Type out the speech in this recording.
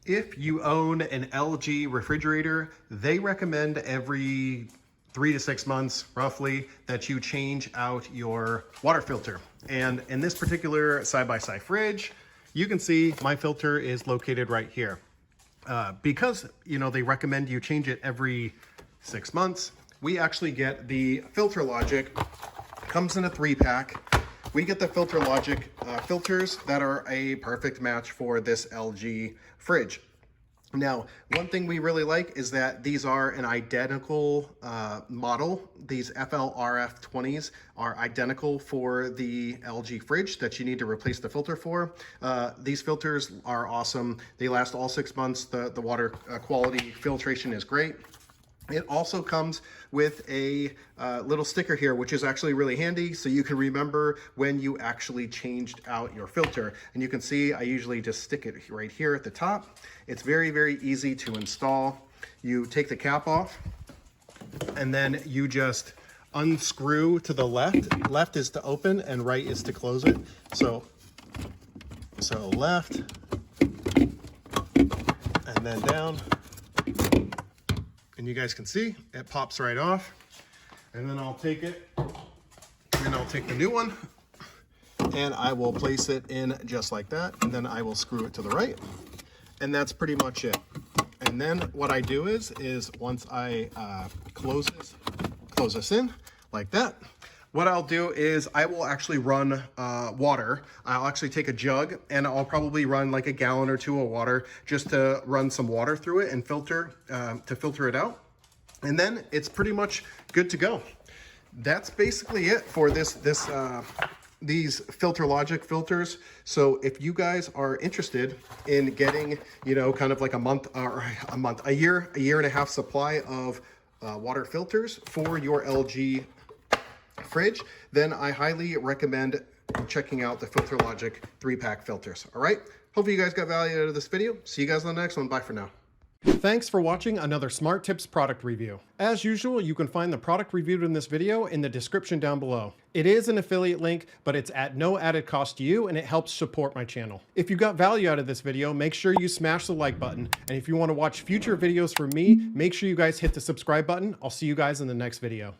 If you own an LG refrigerator, they recommend every 3 to 6 months, roughly, that you change out your water filter. And in this particular side-by-side fridge, you can see my filter is located right here. Because, you know, they recommend you change it every 6 months, we actually get the Filterlogic, comes in a 3-pack. We get the Filterlogic filters that are a perfect match for this LG fridge. Now, one thing we really like is that these are an identical model. These FLRF20s are identical for the LG fridge that you need to replace the filter for. These filters are awesome. They last all 6 months. The water quality filtration is great. It also comes with a little sticker here, which is actually really handy, so you can remember when you actually changed out your filter. And you can see I usually just stick it right here at the top. It's very, very easy to install. You take the cap off, and then you just unscrew to the left. Left is to open, and right is to close it. So left, and then down. And you guys can see it pops right off. And then I'll take it, and I'll take the new one, and I will place it in just like that. And then I will screw it to the right. And that's pretty much it. And then what I do is once I close this in like that, what I'll do is I will actually run water. I'll actually take a jug, and I'll probably run like a gallon or 2 of water just to run some water through it and filter it out. And then it's pretty much good to go. That's basically it for these Filterlogic filters. So if you guys are interested in getting, you know, kind of like a year and a half supply of water filters for your LG fridge, then I highly recommend checking out the Filterlogic 3-pack filters. All right, hopefully you guys got value out of this video. See you guys on the next one. Bye for now. Thanks for watching another SMARTIPS product review. As usual, you can find the product reviewed in this video in the description down below. It is an affiliate link, but it's at no added cost to you, and it helps support my channel. If you got value out of this video, make sure you smash the like button. And if you want to watch future videos from me, make sure you guys hit the subscribe button. I'll see you guys in the next video.